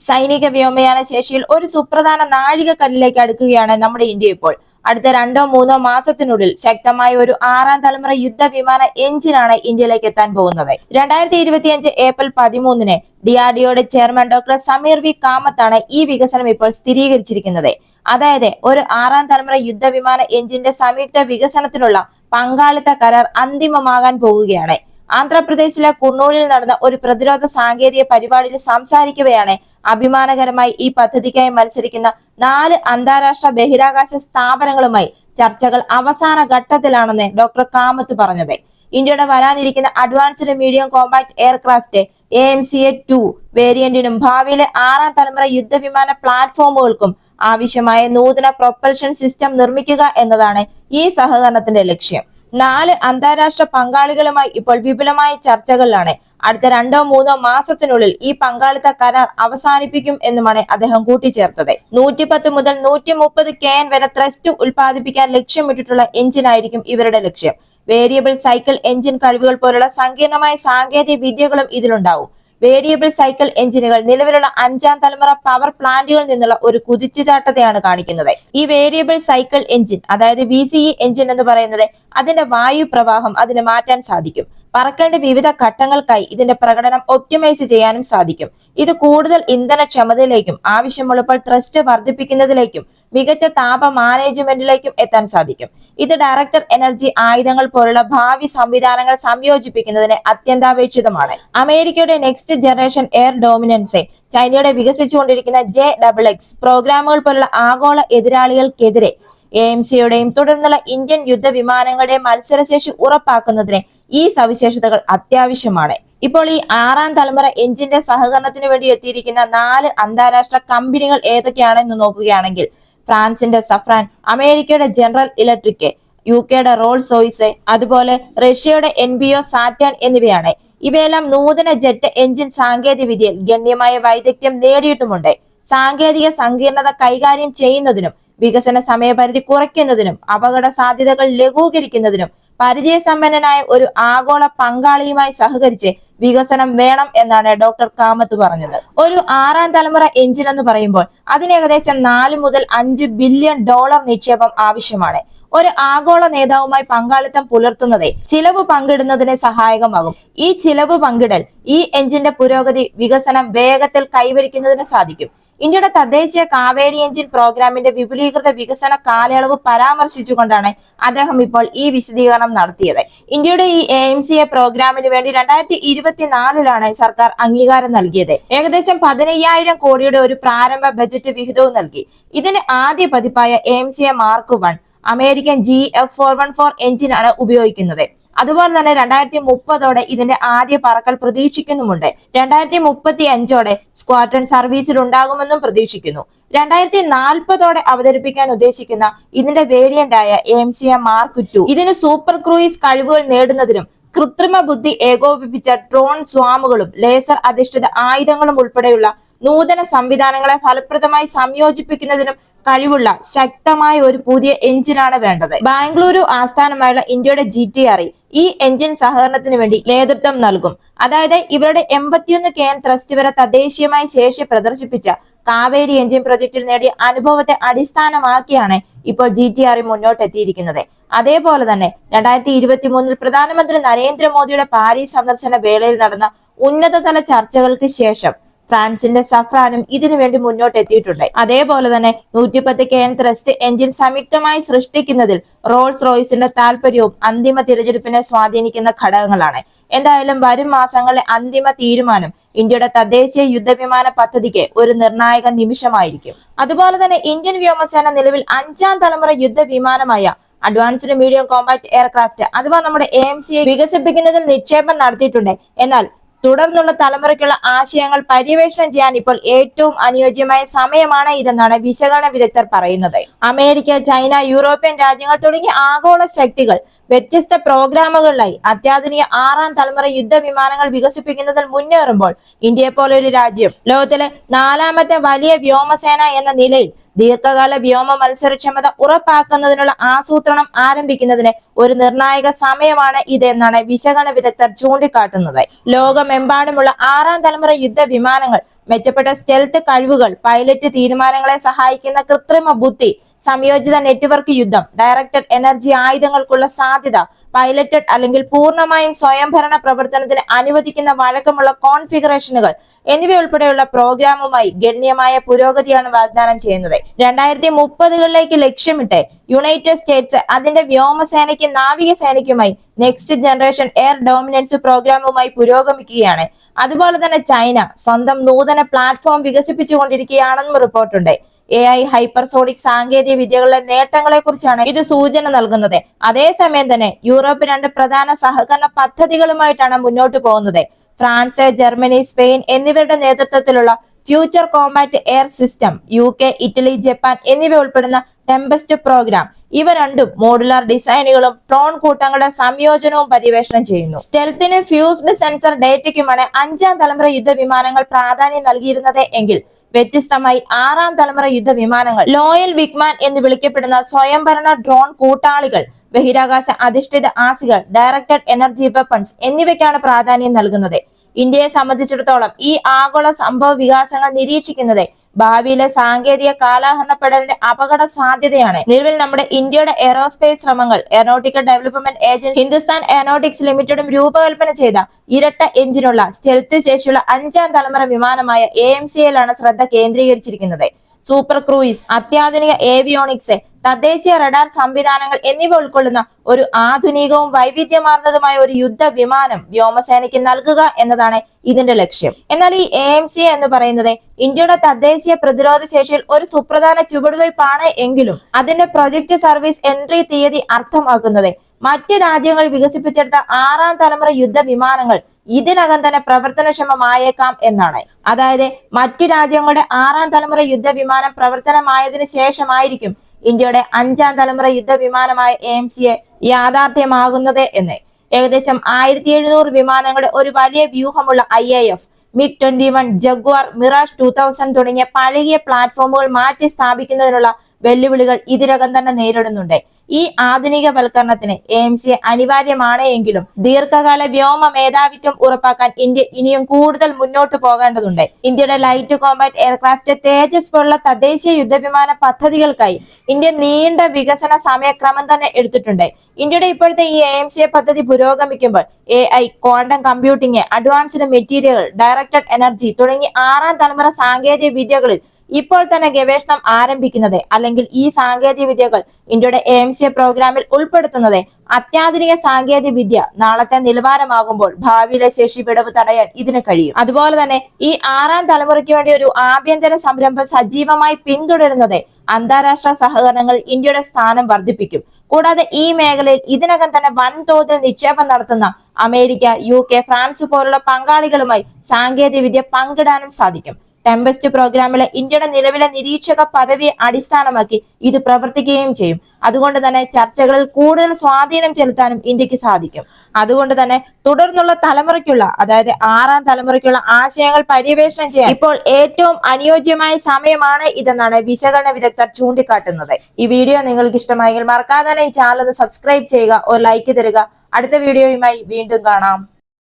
സൈനിക വ്യോമയാന ശേഷിയിൽ ഒരു സുപ്രധാന നാഴികക്കല്ലിലേക്ക് അടുക്കുകയാണ് നമ്മുടെ ഇന്ത്യ ഇപ്പോൾ. അടുത്ത 2-3 മാസത്തിനുള്ളിൽ ശക്തമായ ഒരു 6ാം തലമുറ യുദ്ധവിമാന എഞ്ചിനാണ് ഇന്ത്യയിലേക്ക് എത്താൻ പോകുന്നത്. 2025 ഏപ്രിൽ 13-ന് DRDOയുടെ ചെയർമാൻ ഡോക്ടർ സമീർ വി കാമത്താണ് ഈ വികസനം ഇപ്പോൾ സ്ഥിരീകരിച്ചിരിക്കുന്നത്. അതായത് ഒരു 6ാം തലമുറ യുദ്ധവിമാന എഞ്ചിന്റെ സംയുക്ത വികസനത്തിനുള്ള പങ്കാളിത്ത കരാർ അന്തിമമാകാൻ പോവുകയാണ്. ആന്ധ്രാപ്രദേശിലെ കുർണൂലിൽ നടന്ന ഒരു പ്രതിരോധ സാങ്കേതിക പരിപാടിയിൽ സംസാരിക്കവെയാണ് അഭിമാനകരമായി ഈ പദ്ധതിക്കായി മത്സരിക്കുന്ന 4 അന്താരാഷ്ട്ര ബഹിരാകാശ സ്ഥാപനങ്ങളുമായി ചർച്ചകൾ അവസാന ഘട്ടത്തിലാണെന്ന് ഡോക്ടർ കാമത്ത് പറഞ്ഞത്. ഇന്ത്യയുടെ വരാനിരിക്കുന്ന advanced medium compact aircraft AMCA-2 വേരിയന്റിനും ഭാവിയിലെ 6ാം തലമുറ യുദ്ധവിമാന പ്ലാറ്റ്ഫോമുകൾക്കും ആവശ്യമായ നൂതന പ്രൊപ്പൽഷൻ സിസ്റ്റം നിർമ്മിക്കുക എന്നതാണ് ഈ സഹകരണത്തിന്റെ ലക്ഷ്യം. 4 അന്താരാഷ്ട്ര പങ്കാളികളുമായി ഇപ്പോൾ വിപുലമായ ചർച്ചകളിലാണ്. അടുത്ത 2-3 മാസത്തിനുള്ളിൽ ഈ പങ്കാളിത്ത കരാർ അവസാനിപ്പിക്കും എന്നുമാണ് അദ്ദേഹം കൂട്ടിച്ചേർത്തത്. 110 മുതൽ 130 kN വരെ ത്രസ്റ്റ് ഉൽപ്പാദിപ്പിക്കാൻ ലക്ഷ്യമിട്ടിട്ടുള്ള എഞ്ചിനായിരിക്കും ഇവരുടെ ലക്ഷ്യം. വേരിയബിൾ സൈക്കിൾ എഞ്ചിൻ കഴിവുകൾ പോലുള്ള സങ്കീർണമായ സാങ്കേതിക വിദ്യകളും ഇതിലുണ്ടാവും. വേരിയബിൾ സൈക്കിൾ എഞ്ചിനുകൾ നിലവിലുള്ള 5ാം തലമുറ പവർ പ്ലാന്റുകളിൽ നിന്നുള്ള ഒരു കുതിച്ചുചാട്ടത്തെയാണ് കാണിക്കുന്നത്. ഈ വേരിയബിൾ സൈക്കിൾ എഞ്ചിൻ, അതായത് VCE എഞ്ചിൻ എന്ന് പറയുന്നത്, അതിന്റെ വായു പ്രവാഹം അതിന് മാറ്റാൻ സാധിക്കും. പറക്കേണ്ട വിവിധ ഘട്ടങ്ങൾക്കായി ഇതിന്റെ പ്രകടനം ഒപ്റ്റിമൈസ് ചെയ്യാനും സാധിക്കും. ഇത് കൂടുതൽ ഇന്ധനക്ഷമതയിലേക്കും ആവശ്യമുള്ളപ്പോൾ ത്രസ്റ്റ് വർദ്ധിപ്പിക്കുന്നതിലേക്കും മികച്ച താപ മാനേജ്മെന്റിലേക്കും എത്താൻ സാധിക്കും. ഇത് ഡയറക്ടർ എനർജി ആയുധങ്ങൾ പോലുള്ള ഭാവി സംവിധാനങ്ങൾ സംയോജിപ്പിക്കുന്നതിന് അത്യന്താപേക്ഷിതമാണ്. അമേരിക്കയുടെ നെക്സ്റ്റ് ജനറേഷൻ എയർ ഡോമിനൻസ്, ചൈനയുടെ വികസിച്ചുകൊണ്ടിരിക്കുന്ന JXX പ്രോഗ്രാമുകൾ പോലുള്ള ആഗോള എതിരാളികൾക്കെതിരെ AMCയുടെയും തുടർന്നുള്ള ഇന്ത്യൻ യുദ്ധവിമാനങ്ങളുടെയും മത്സരശേഷി ഉറപ്പാക്കുന്നതിന് ഈ സവിശേഷതകൾ അത്യാവശ്യമാണ്. ഇപ്പോൾ ഈ 6ാം തലമുറ എഞ്ചിന്റെ സഹകരണത്തിന് വേണ്ടി എത്തിയിരിക്കുന്ന 4 അന്താരാഷ്ട്ര കമ്പനികൾ ഏതൊക്കെയാണെന്ന് നോക്കുകയാണെങ്കിൽ ഫ്രാൻസിന്റെ സഫ്രാൻ, അമേരിക്കയുടെ ജനറൽ ഇലക്ട്രിക്, UK-യുടെ റോൾസ് റോയ്സ്, അതുപോലെ റഷ്യയുടെ NBO സാറ്റേൺ എന്നിവയാണ്. ഇവയെല്ലാം നൂതന ജെറ്റ് എഞ്ചിൻ സാങ്കേതിക വിദ്യയിൽ ഗണ്യമായ വൈദഗ്ധ്യം നേടിയിട്ടുമുണ്ട്. സാങ്കേതിക സങ്കീർണത കൈകാര്യം ചെയ്യുന്നതിനും വികസന സമയപരിധി കുറയ്ക്കുന്നതിനും അപകട സാധ്യതകൾ ലഘൂകരിക്കുന്നതിനും പരിചയസമ്പന്നനായ ഒരു ആഗോള പങ്കാളിയുമായി സഹകരിച്ച് വികസനം വേണം എന്നാണ് ഡോക്ടർ കാമത്ത് പറഞ്ഞത്. ഒരു 6ാം തലമുറ എഞ്ചിൻ എന്ന് പറയുമ്പോൾ അതിന് ഏകദേശം 4 മുതൽ 5 ബില്യൺ ഡോളർ നിക്ഷേപം ആവശ്യമാണ്. ഒരു ആഗോള നേതാവുമായി പങ്കാളിത്തം പുലർത്തുന്നത് ചിലവ് പങ്കിടുന്നതിന് സഹായകമാകും. ഈ ചിലവ് പങ്കിടൽ ഈ എഞ്ചിന്റെ പുരോഗതി വികസനം വേഗത്തിൽ കൈവരിക്കുന്നതിന് സാധിക്കും. ഇന്ത്യയുടെ തദ്ദേശീയ കാവേരി എഞ്ചിൻ പ്രോഗ്രാമിന്റെ വിപുലീകൃത വികസന കാലയളവ് പരാമർശിച്ചുകൊണ്ടാണ് അദ്ദേഹം ഇപ്പോൾ ഈ വിശദീകരണം നടത്തിയത്. ഇന്ത്യയുടെ ഈ AMCA പ്രോഗ്രാമിന് വേണ്ടി 2024-ലാണ് സർക്കാർ അംഗീകാരം നൽകിയത്. ഏകദേശം 15,000 കോടിയുടെ ഒരു പ്രാരംഭ ബജറ്റ് വിഹിതവും നൽകി. ഇതിന്റെ ആദ്യ പതിപ്പായ AMCA Mark 1 അമേരിക്കൻ GF414 എഞ്ചിനാണ് ഉപയോഗിക്കുന്നത്. അതുപോലെ തന്നെ 2030ഓടെ ഇതിന്റെ ആദ്യ പറക്കൽ പ്രതീക്ഷിക്കുന്നുമുണ്ട്. 2035ഓടെ സ്ക്വാഡ്രൺ സർവീസിൽ ഉണ്ടാകുമെന്നും പ്രതീക്ഷിക്കുന്നു. 2040ഓടെ അവതരിപ്പിക്കാൻ ഉദ്ദേശിക്കുന്ന ഇതിന്റെ വേരിയന്റായ AMCA Mark 2 ഇതിന് സൂപ്പർ ക്രൂയിസ് കഴിവുകൾ നേടുന്നതിനും കൃത്രിമ ബുദ്ധി ഏകോപിപ്പിച്ച ഡ്രോൺ സ്വാമുകളും ലേസർ അധിഷ്ഠിത ആയുധങ്ങളും ഉൾപ്പെടെയുള്ള നൂതന സംവിധാനങ്ങളെ ഫലപ്രദമായി സംയോജിപ്പിക്കുന്നതിനും കഴിവുള്ള ശക്തമായ ഒരു പുതിയ എഞ്ചിനാണ് വേണ്ടത്. ബാംഗ്ലൂരു ആസ്ഥാനമായുള്ള ഇന്ത്യയുടെ GTRE ഈ എഞ്ചിൻ സഹകരണത്തിന് വേണ്ടി നേതൃത്വം നൽകും. അതായത് ഇവരുടെ 81 kN ത്രസ്റ്റ് വരെ തദ്ദേശീയമായി ശേഷി പ്രദർശിപ്പിച്ച കാവേരി എഞ്ചിൻ പ്രൊജക്ടിൽ നേടിയ അനുഭവത്തെ അടിസ്ഥാനമാക്കിയാണ് ഇപ്പോൾ GTRE മുന്നോട്ടെത്തിയിരിക്കുന്നത്. അതേപോലെ തന്നെ 2023-ൽ പ്രധാനമന്ത്രി നരേന്ദ്രമോദിയുടെ പാരീസ് സന്ദർശന വേളയിൽ നടന്ന ഉന്നതതല ചർച്ചകൾക്ക് ശേഷം ഫ്രാൻസിന്റെ സഫ്രാനും ഇതിനുവേണ്ടി മുന്നോട്ടെത്തിയിട്ടുണ്ട്. അതേപോലെ തന്നെ 110 kN ത്രസ്റ്റ് എഞ്ചിൻ സംയുക്തമായി സൃഷ്ടിക്കുന്നതിൽ റോൾസ് റോയ്സിന്റെ താല്പര്യവും അന്തിമ തിരഞ്ഞെടുപ്പിനെ സ്വാധീനിക്കുന്ന ഘടകങ്ങളാണ്. എന്തായാലും വരും മാസങ്ങളിലെ അന്തിമ തീരുമാനം ഇന്ത്യയുടെ തദ്ദേശീയ യുദ്ധവിമാന പദ്ധതിക്ക് ഒരു നിർണായക നിമിഷമായിരിക്കും. അതുപോലെ തന്നെ ഇന്ത്യൻ വ്യോമസേന നിലവിൽ 5ാം തലമുറ യുദ്ധവിമാനമായ അഡ്വാൻസ്ഡ് മീഡിയം കോമ്പാക്ട് എയർക്രാഫ്റ്റ് അഥവാ നമ്മുടെ AMCA വികസിപ്പിക്കുന്നതിൽ നിക്ഷേപം നടത്തിയിട്ടുണ്ട്. എന്നാൽ തുടർന്നുള്ള തലമുറയ്ക്കുള്ള ആശയങ്ങൾ പര്യവേഷണം ചെയ്യാൻ ഇപ്പോൾ ഏറ്റവും അനുയോജ്യമായ സമയമാണ് ഇതെന്നാണ് വിശകലന വിദഗ്ധർ പറയുന്നത്. അമേരിക്ക, ചൈന, യൂറോപ്യൻ രാജ്യങ്ങൾ തുടങ്ങിയ ആഗോള ശക്തികൾ വ്യത്യസ്ത പ്രോഗ്രാമുകളിലായി അത്യാധുനിക 6ാം തലമുറ യുദ്ധവിമാനങ്ങൾ വികസിപ്പിക്കുന്നതിൽ മുന്നേറുമ്പോൾ ഇന്ത്യയെ പോലെ ഒരു രാജ്യം ലോകത്തിലെ 4ാമത്തെ വലിയ വ്യോമസേന എന്ന നിലയിൽ ദീർഘകാല വ്യോമ മത്സരക്ഷമത ഉറപ്പാക്കുന്നതിനുള്ള ആസൂത്രണം ആരംഭിക്കുന്നതിന് ഒരു നിർണായക സമയമാണ് ഇതെന്നാണ് വിശകലന വിദഗ്ധർ ചൂണ്ടിക്കാട്ടുന്നത്. ലോകമെമ്പാടുമുള്ള 6ാം തലമുറ യുദ്ധ വിമാനങ്ങൾ മെച്ചപ്പെട്ട സ്റ്റെൽത്ത് കഴിവുകൾ, പൈലറ്റ് തീരുമാനങ്ങളെ സഹായിക്കുന്ന കൃത്രിമ ബുദ്ധി, സംയോജിത നെറ്റ്വർക്ക് യുദ്ധം, ഡയറക്റ്റഡ് എനർജി ആയുധങ്ങൾക്കുള്ള സാധ്യത, പൈലറ്റഡ് അല്ലെങ്കിൽ പൂർണ്ണമായും സ്വയംഭരണ പ്രവർത്തനത്തിന് അനുവദിക്കുന്ന വഴക്കമുള്ള കോൺഫിഗറേഷനുകൾ എന്നിവയുൾപ്പെടെയുള്ള പ്രോഗ്രാമുമായി ഗണ്യമായ പുരോഗതിയാണ് വാഗ്ദാനം ചെയ്യുന്നത്. 2030കളിലേക്ക് ലക്ഷ്യമിട്ട് യുണൈറ്റഡ് സ്റ്റേറ്റ്സ് അതിന്റെ വ്യോമസേനയ്ക്ക് നാവികസേനയ്ക്കുമായി നെക്സ്റ്റ് ജനറേഷൻ എയർ ഡോമിനൻസ് പ്രോഗ്രാമുമായി പുരോഗമിക്കുകയാണ്. അതുപോലെ തന്നെ ചൈന സ്വന്തം നൂതന പ്ലാറ്റ്ഫോം വികസിപ്പിച്ചുകൊണ്ടിരിക്കുകയാണെന്നും റിപ്പോർട്ടുണ്ട്. AI ഹൈപ്പർസോണിക് സാങ്കേതിക വിദ്യകളുടെ നേട്ടങ്ങളെ കുറിച്ചാണ് ഇത് സൂചന നൽകുന്നത്. അതേസമയം തന്നെ യൂറോപ്പ് 2 പ്രധാന സഹകരണ പദ്ധതികളുമായിട്ടാണ് മുന്നോട്ട് പോകുന്നത്. ഫ്രാൻസ്, ജർമ്മനി, സ്പെയിൻ എന്നിവരുടെ നേതൃത്വത്തിലുള്ള future Kombat air system, UK, Italy, Japan എന്നിവ ഉൾപ്പെടുന്ന ടെമ്പസ്റ്റ് പ്രോഗ്രാം. ഇവ രണ്ടും മോഡുലാർ ഡിസൈനുകളും ഡ്രോൺ കൂട്ടങ്ങളുടെ സംയോജനവും പര്യവേഷണം ചെയ്യുന്നു. സ്റ്റെൽത്തിന് ഫ്യൂസ്ഡ് സെൻസർ ഡേറ്റയ്ക്കുമാണ് 5ാം തലമുറ യുദ്ധവിമാനങ്ങൾ പ്രാധാന്യം നൽകിയിരുന്നത് എങ്കിൽ വ്യത്യസ്തമായി 6ാം തലമുറ യുദ്ധവിമാനങ്ങൾ ലോയൽ വിഗ്മാൻ എന്ന് വിളിക്കപ്പെടുന്ന സ്വയംഭരണ ഡ്രോൺ കൂട്ടാളികൾ, ബഹിരാകാശ അധിഷ്ഠിത ആസികൾ, ഡയറക്റ്റഡ് എനർജി വെപ്പൺസ് എന്നിവയ്ക്കാണ് പ്രാധാന്യം നൽകുന്നത്. ഇന്ത്യയെ സംബന്ധിച്ചിടത്തോളം ഈ ആഗോള സംഭവ വികാസങ്ങൾ നിരീക്ഷിക്കുന്നത് ഭാവിയിലെ സാങ്കേതിക കാലഹരണപ്പെടലിന്റെ അപകട സാധ്യതയാണ്. നിലവിൽ നമ്മുടെ ഇന്ത്യയുടെ എയറോസ്പേസ് ശ്രമങ്ങൾ Aeronautical Development Agency Hindustan Aeronautics ലിമിറ്റഡും രൂപകൽപ്പന ചെയ്ത ഇരട്ട എഞ്ചിനുള്ള സ്റ്റെൽത്ത് ശേഷിയുള്ള 5ാം തലമുറ വിമാനമായ AMCയിലാണ് ശ്രദ്ധ കേന്ദ്രീകരിച്ചിരിക്കുന്നത്. സൂപ്പർ ക്രൂയിസ്, അത്യാധുനിക ഏവിയോണിക്സ്, തദ്ദേശീയ റഡാർ സംവിധാനങ്ങൾ എന്നിവ ഉൾക്കൊള്ളുന്ന ഒരു ആധുനികവും വൈവിധ്യമാർന്നതുമായ ഒരു യുദ്ധ വിമാനം വ്യോമസേനയ്ക്ക് നൽകുക എന്നതാണ് ഇതിന്റെ ലക്ഷ്യം. എന്നാൽ ഈ AMC എന്ന് പറയുന്നത് ഇന്ത്യയുടെ തദ്ദേശീയ പ്രതിരോധ ശേഷിയിൽ ഒരു സുപ്രധാന ചുവടുവയ്പാണ് എങ്കിലും അതിന്റെ പ്രൊജക്ട് സർവീസ് എൻട്രി തീയതി അർത്ഥമാക്കുന്നത് മറ്റു രാജ്യങ്ങൾ വികസിപ്പിച്ചെടുത്ത 6ാം തലമുറ യുദ്ധ വിമാനങ്ങൾ ഇതിനകം തന്നെ പ്രവർത്തനക്ഷമമായേക്കാം എന്നാണ്. അതായത് മറ്റു രാജ്യങ്ങളുടെ 6ാം തലമുറ യുദ്ധവിമാനം പ്രവർത്തനമായതിനു ശേഷമായിരിക്കും ഇന്ത്യയുടെ 5ാം തലമുറ യുദ്ധവിമാനമായ AMCയെ യാഥാർത്ഥ്യമാകുന്നത് എന്ന്. ഏകദേശം 1700 വിമാനങ്ങളുടെ ഒരു വലിയ വ്യൂഹമുള്ള IAF, MiG-21, ജഗ്വാർ, മിറാഷ് 2000 തുടങ്ങിയ പഴകിയ പ്ലാറ്റ്ഫോമുകൾ മാറ്റി സ്ഥാപിക്കുന്നതിനുള്ള വെല്ലുവിളികൾ ഇതിനകം തന്നെ നേരിടുന്നുണ്ട്. ഈ ആധുനികവൽക്കരണത്തിന് AMC അനിവാര്യമാണ് എങ്കിലും ദീർഘകാല വ്യോമ മേധാവിത്വം ഉറപ്പാക്കാൻ ഇന്ത്യ ഇനിയും കൂടുതൽ മുന്നോട്ട് പോകേണ്ടതുണ്ട്. ഇന്ത്യയുടെ ലൈറ്റ് കോമ്പാറ്റ് എയർക്രാഫ്റ്റ് തേജസ് പോലുള്ള തദ്ദേശീയ യുദ്ധവിമാന പദ്ധതികൾക്കായി ഇന്ത്യ നീണ്ട വികസന സമയക്രമം തന്നെ എടുത്തിട്ടുണ്ട്. ഇന്ത്യയുടെ ഇപ്പോഴത്തെ ഈ AMC പദ്ധതി പുരോഗമിക്കുമ്പോൾ AI, quantum computing, advanced material, directed energy തുടങ്ങി 6ാം തലമുറ സാങ്കേതിക വിദ്യകളിൽ ഇപ്പോൾ തന്നെ ഗവേഷണം ആരംഭിക്കുന്നത് അല്ലെങ്കിൽ ഈ സാങ്കേതിക വിദ്യകൾ ഇന്ത്യയുടെ AMC പ്രോഗ്രാമിൽ ഉൾപ്പെടുത്തുന്നത് അത്യാധുനിക സാങ്കേതിക വിദ്യ നാളത്തെ നിലവാരമാകുമ്പോൾ ഭാവിയിലെ ശേഷി വിടവ് തടയാൻ ഇതിന് കഴിയും. അതുപോലെ തന്നെ ഈ 6ാം തലമുറയ്ക്ക് വേണ്ടി ഒരു ആഭ്യന്തര സംരംഭം സജീവമായി പിന്തുടരുന്നത് അന്താരാഷ്ട്ര സഹകരണങ്ങൾ ഇന്ത്യയുടെ സ്ഥാനം വർദ്ധിപ്പിക്കും. കൂടാതെ ഈ മേഖലയിൽ ഇതിനകം തന്നെ വൻതോതിൽ നിക്ഷേപം നടത്തുന്ന അമേരിക്ക, UK, ഫ്രാൻസ് പോലുള്ള പങ്കാളികളുമായി സാങ്കേതിക വിദ്യ പങ്കിടാനും സാധിക്കും. ടെമ്പസ്റ്റ് പ്രോഗ്രാമിലെ ഇന്ത്യയുടെ നിലവിലെ നിരീക്ഷക പദവിയെ അടിസ്ഥാനമാക്കി ഇത് പ്രവർത്തിക്കുകയും ചെയ്യും. അതുകൊണ്ട് തന്നെ ചർച്ചകളിൽ കൂടുതൽ സ്വാധീനം ചെലുത്താനും ഇന്ത്യക്ക് സാധിക്കും. അതുകൊണ്ട് തന്നെ തുടർന്നുള്ള തലമുറയ്ക്കുള്ള, അതായത് 6ാം തലമുറയ്ക്കുള്ള ആശയങ്ങൾ പര്യവേഷണം ചെയ്യാൻ ഇപ്പോൾ ഏറ്റവും അനുയോജ്യമായ സമയമാണ് ഇതെന്നാണ് വിശകലന വിദഗ്ധർ ചൂണ്ടിക്കാട്ടുന്നത്. ഈ വീഡിയോ നിങ്ങൾക്ക് ഇഷ്ടമായെങ്കിൽ മറക്കാതെ തന്നെ ഈ ചാനൽ സബ്സ്ക്രൈബ് ചെയ്യുക, ഒരു ലൈക്ക് തരിക. അടുത്ത വീഡിയോയുമായി വീണ്ടും കാണാം.